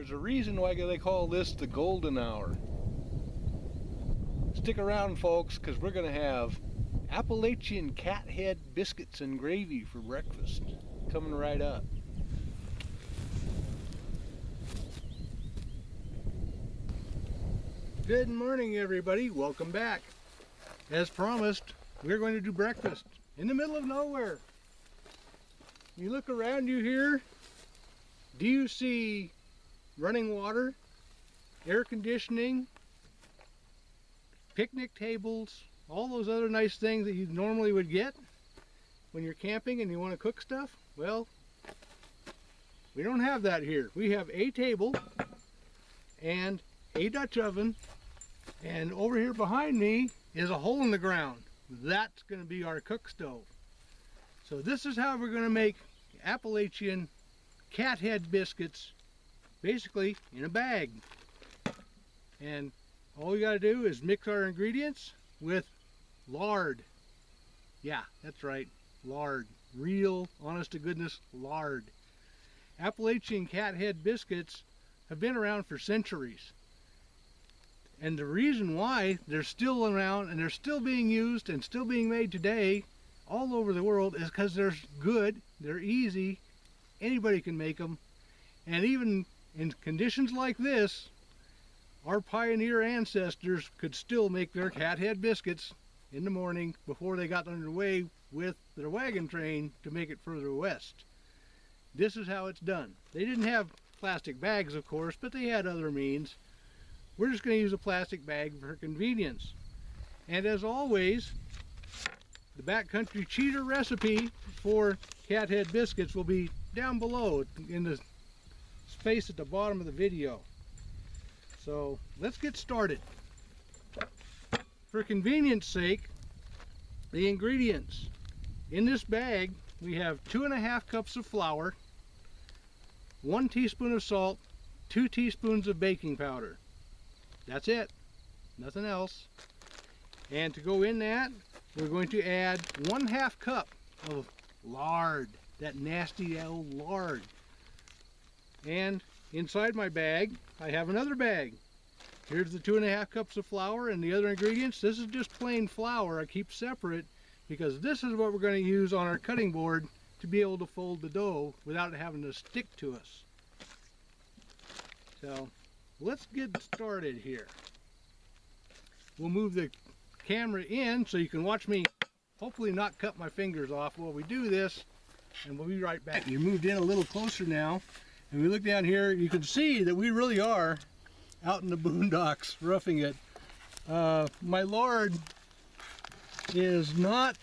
There's a reason why they call this the golden hour. Stick around, folks, because we're going to have Appalachian Cathead biscuits and gravy for breakfast. Coming right up. Good morning, everybody. Welcome back. As promised, we're going to do breakfast in the middle of nowhere. You look around you here, do you see running water, air conditioning, picnic tables, all those other nice things that you normally would get when you're camping and you want to cook stuff? Well, we don't have that here. We have a table and a Dutch oven, and over here behind me is a hole in the ground. That's going to be our cook stove. So this is how we're going to make Appalachian Cathead biscuits, basically in a bag. And all we got to do is mix our ingredients with lard. Yeah, that's right, lard. Real, honest to goodness lard. Appalachian Cathead biscuits have been around for centuries. And the reason why they're still around and they're still being used and still being made today all over the world is because they're good, they're easy, anybody can make them, and even in conditions like this, our pioneer ancestors could still make their cathead biscuits in the morning before they got underway with their wagon train to make it further west. This is how it's done. They didn't have plastic bags, of course, but they had other means. We're just going to use a plastic bag for convenience. And as always, the Backcountry cheater recipe for Cathead biscuits will be down below in the space at the bottom of the video. So let's get started. For convenience sake, the ingredients. In this bag we have 2½ cups of flour, 1 teaspoon of salt, 2 teaspoons of baking powder. That's it, nothing else. And to go in that, we're going to add 1/2 cup of lard, that nasty old lard. And inside my bag, I have another bag. Here's the 2½ cups of flour and the other ingredients. This is just plain flour I keep separate because this is what we're going to use on our cutting board to be able to fold the dough without it having to stick to us. So let's get started here. We'll move the camera in so you can watch me hopefully not cut my fingers off while we do this, and we'll be right back. You moved in a little closer now, and we look down here, you can see that we really are out in the boondocks roughing it. My lard is not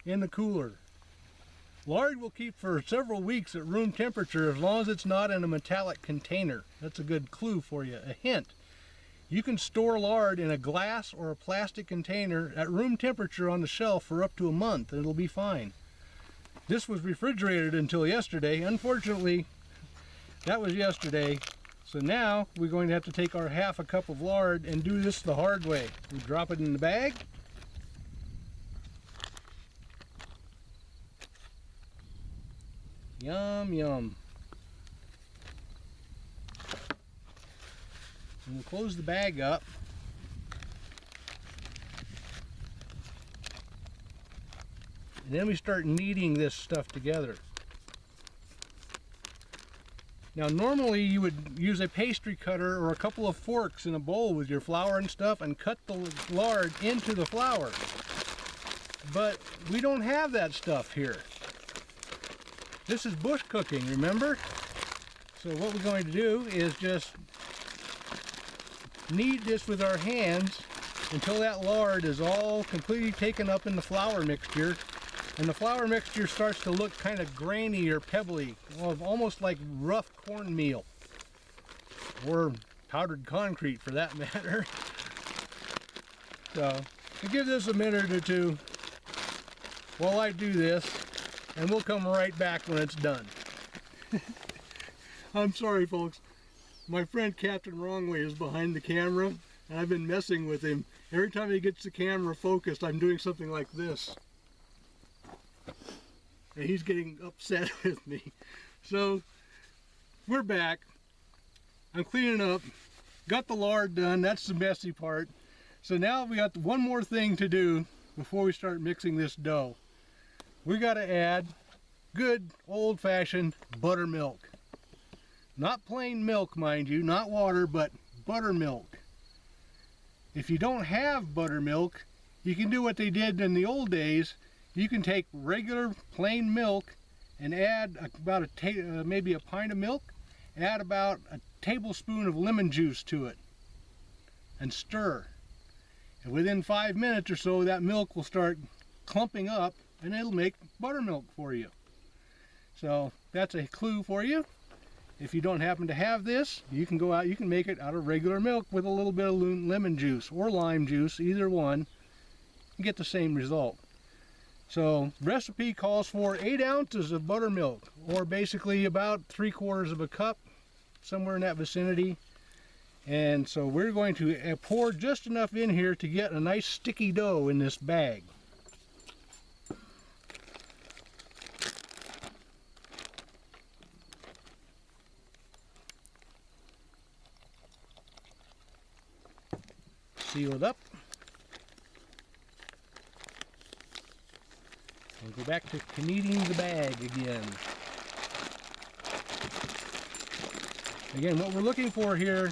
in the cooler. Lard will keep for several weeks at room temperature as long as it's not in a metallic container. That's a good clue for you, a hint. You can store lard in a glass or a plastic container at room temperature on the shelf for up to a month and it'll be fine. This was refrigerated until yesterday. Unfortunately, that was yesterday. So now we're going to have to take our 1/2 cup of lard and do this the hard way. We drop it in the bag. Yum, yum. And we'll close the bag up. And then we start kneading this stuff together. Now normally you would use a pastry cutter or a couple of forks in a bowl with your flour and stuff and cut the lard into the flour. But we don't have that stuff here. This is bush cooking, remember? So what we're going to do is just knead this with our hands until that lard is all completely taken up in the flour mixture, and the flour mixture starts to look kind of grainy or pebbly, almost like rough cornmeal, or powdered concrete for that matter. So to give this a minute or two while I do this, and we'll come right back when it's done. I'm sorry, folks. My friend Captain Wrongway is behind the camera, and I've been messing with him. Every time he gets the camera focused, I'm doing something like this. And he's getting upset with me. So we're back. I'm cleaning up, got the lard done, that's the messy part. So now we got one more thing to do before we start mixing this dough. We got to add good old-fashioned buttermilk. Not plain milk, mind you, not water, but buttermilk. If you don't have buttermilk, you can do what they did in the old days. You can take regular plain milk and add about maybe a pint of milk, add about a tablespoon of lemon juice to it, and stir. And within 5 minutes or so, that milk will start clumping up, and it'll make buttermilk for you. So that's a clue for you. If you don't happen to have this, you can go out, you can make it out of regular milk with a little bit of lemon juice or lime juice, either one, and get the same result. So recipe calls for 8 ounces of buttermilk, or basically about 3/4 of a cup, somewhere in that vicinity. And so we're going to pour just enough in here to get a nice sticky dough in this bag. Seal it up. We'll go back to kneading the bag again. Again, what we're looking for here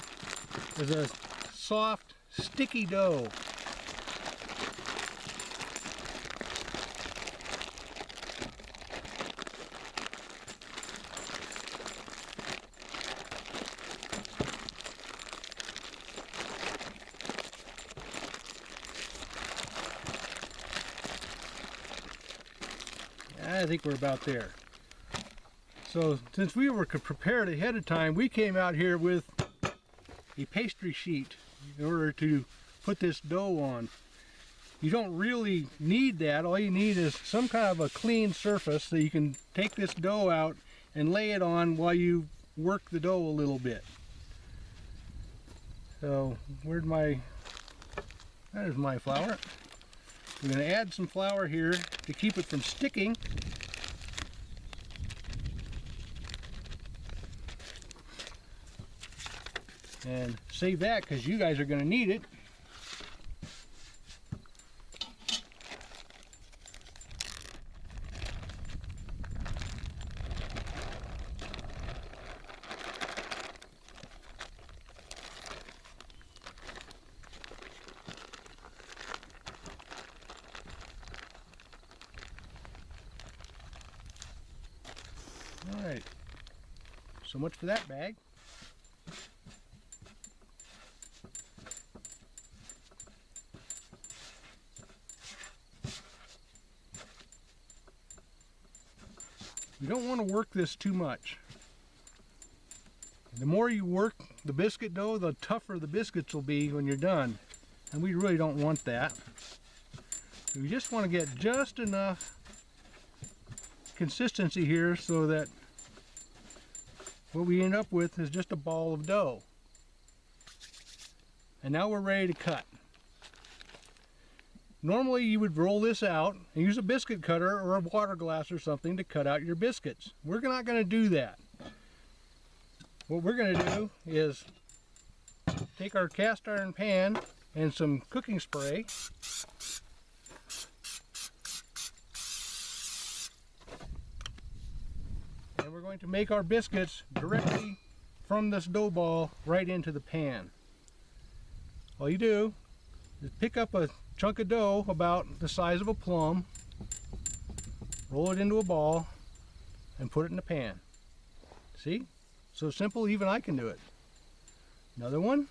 is a soft, sticky dough. I think we're about there. So since we were prepared ahead of time, we came out here with a pastry sheet in order to put this dough on. You don't really need that. All you need is some kind of a clean surface so you can take this dough out and lay it on while you work the dough a little bit. So there's my flour. I'm going to add some flour here to keep it from sticking. And save that because you guys are going to need it. All right, so much for that bag. You don't want to work this too much. The more you work the biscuit dough, the tougher the biscuits will be when you're done. And we really don't want that. So we just want to get just enough consistency here so that what we end up with is just a ball of dough. And now we're ready to cut. Normally you would roll this out and use a biscuit cutter or a water glass or something to cut out your biscuits. We're not going to do that. What we're going to do is take our cast iron pan and some cooking spray, and we're going to make our biscuits directly from this dough ball right into the pan. All you do is pick up a chunk of dough about the size of a plum, roll it into a ball, and put it in the pan. See? So simple, even I can do it. Another one.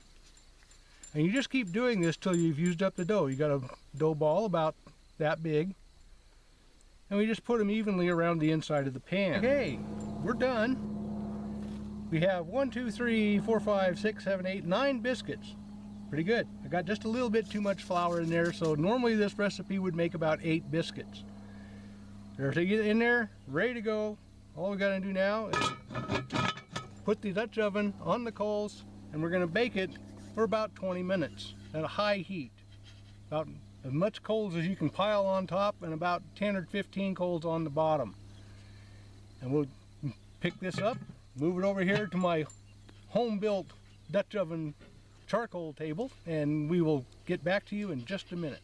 And you just keep doing this till you've used up the dough. You got a dough ball about that big. And we just put them evenly around the inside of the pan. Okay, we're done. We have 1, 2, 3, 4, 5, 6, 7, 8, 9 biscuits. Pretty good. I got just a little bit too much flour in there, so normally this recipe would make about 8 biscuits. They're in there, ready to go. All we got to do now is put the Dutch oven on the coals, and we're going to bake it for about 20 minutes at a high heat. About as much coals as you can pile on top and about 10 or 15 coals on the bottom. And we'll pick this up move it over here to my home-built Dutch oven charcoal table, and we will get back to you in just a minute.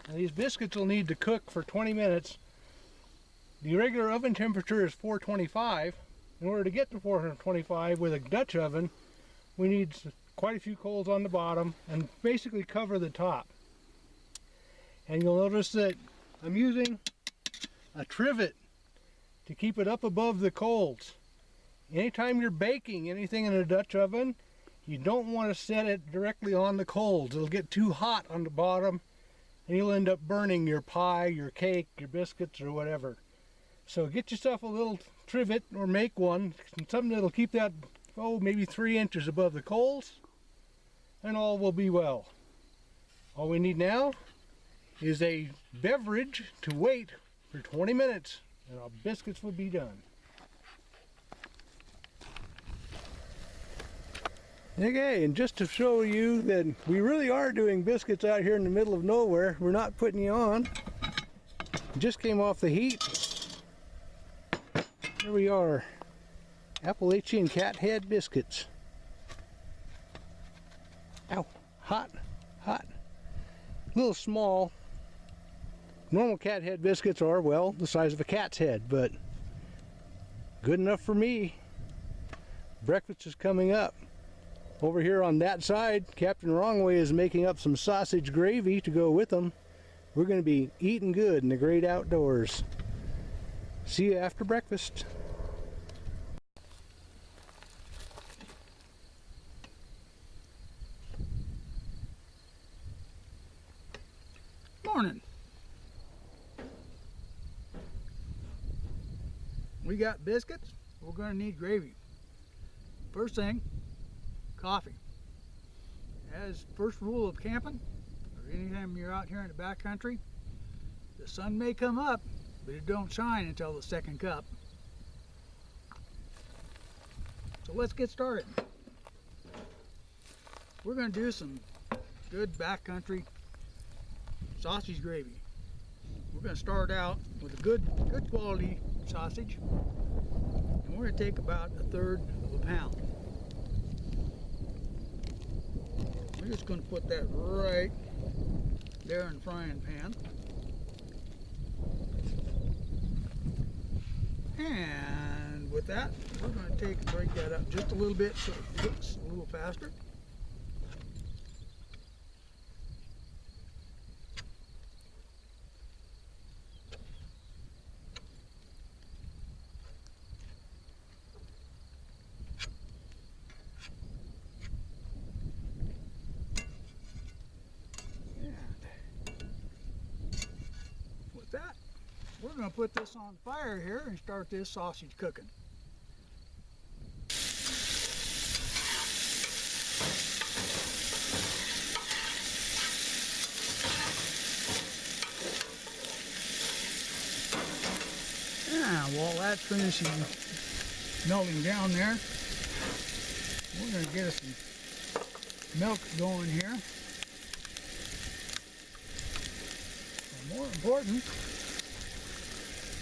Now these biscuits will need to cook for 20 minutes. The regular oven temperature is 425. In order to get to 425 with a Dutch oven, we need quite a few coals on the bottom and basically cover the top. And you'll notice that I'm using a trivet to keep it up above the coals. Anytime you're baking anything in a Dutch oven, you don't want to set it directly on the coals. It'll get too hot on the bottom and you'll end up burning your pie, your cake, your biscuits, or whatever. So get yourself a little trivet, or make one, something that'll keep that, maybe 3 inches above the coals, and all will be well. All we need now is a beverage to wait for 20 minutes, and our biscuits will be done. Okay, and just to show you that we really are doing biscuits out here in the middle of nowhere, we're not putting you on. Just came off the heat. Here we are, Appalachian Cathead biscuits. Ow, hot, hot. A little small. Normal Cathead biscuits are, well, the size of a cat's head, but good enough for me. Breakfast is coming up. Over here on that side, Captain Wrongway is making up some sausage gravy to go with them. We're going to be eating good in the great outdoors. See you after breakfast. Morning. We got biscuits. We're going to need gravy. First thing, coffee. As first rule of camping, or anytime you're out here in the backcountry, the sun may come up, but it don't shine until the second cup. So let's get started. We're going to do some good backcountry sausage gravy. We're going to start out with a good quality sausage, and we're going to take about 1/3 of a pound. We're just going to put that right there in the frying pan. And with that, we're going to break that up just a little bit so it cooks a little faster. That, we're going to put this on fire here and start this sausage cooking. And while that's finishing melting down there, we're going to get us some milk going here. And more important,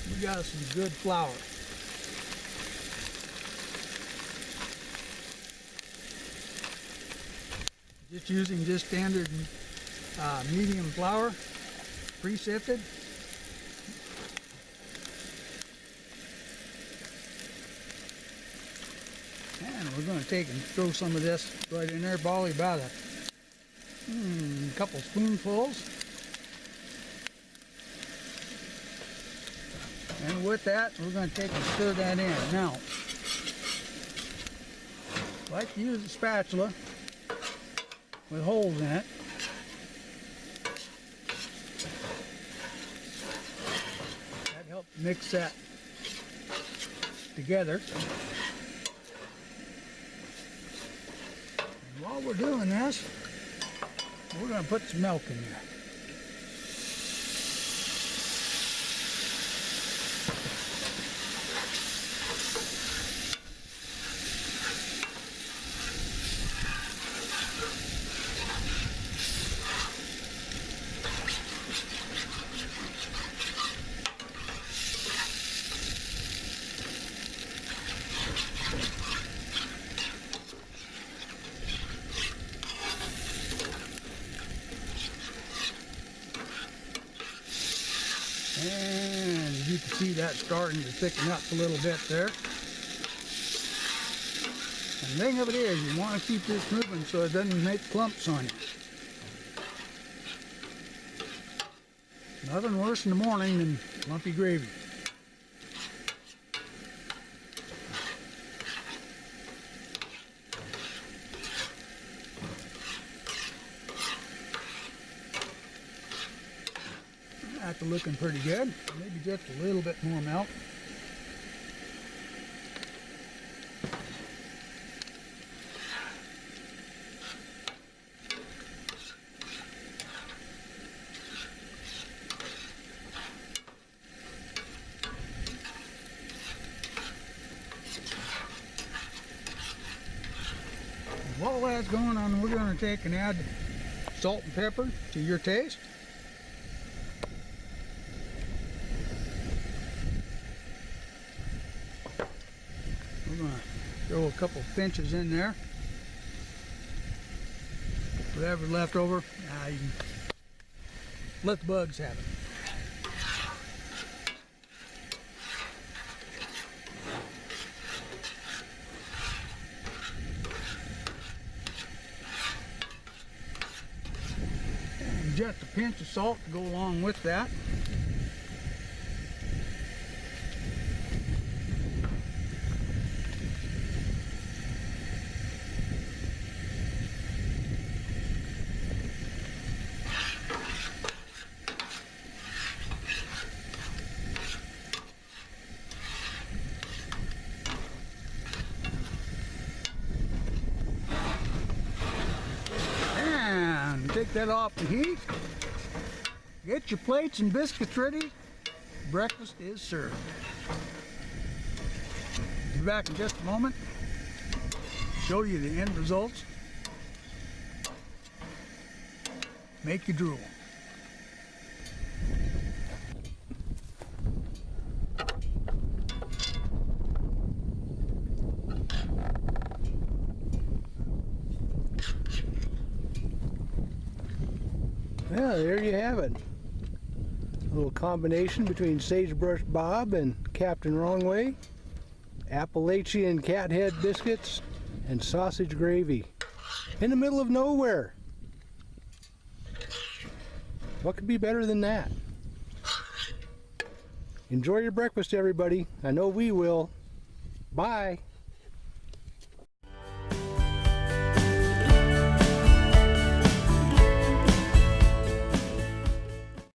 we got some good flour. Just using just standard medium flour, pre-sifted. And we're going to take and throw some of this right in there, probably about a couple spoonfuls. And with that, we're going to take and stir that in. Now, I like to use a spatula with holes in it. That helps mix that together. And while we're doing this, we're going to put some milk in there. And as you can see, that's starting to thicken up a little bit there. And the thing of it is, you want to keep this moving so it doesn't make clumps on you. Nothing worse in the morning than lumpy gravy. That's looking pretty good. Maybe just a little bit more milk. While that's going on, we're going to take and add salt and pepper to your taste. We're going to throw a couple pinches in there. Whatever's left over, you can let the bugs have it. And just a pinch of salt to go along with that. Take that off the heat. Get your plates and biscuits ready. Breakfast is served. Be back in just a moment. Show you the end results. Make you drool. Well, there you have it. A little combination between Sagebrush Bob and Captain Wrongway, Appalachian Cathead biscuits, and sausage gravy in the middle of nowhere. What could be better than that? Enjoy your breakfast, everybody. I know we will. Bye.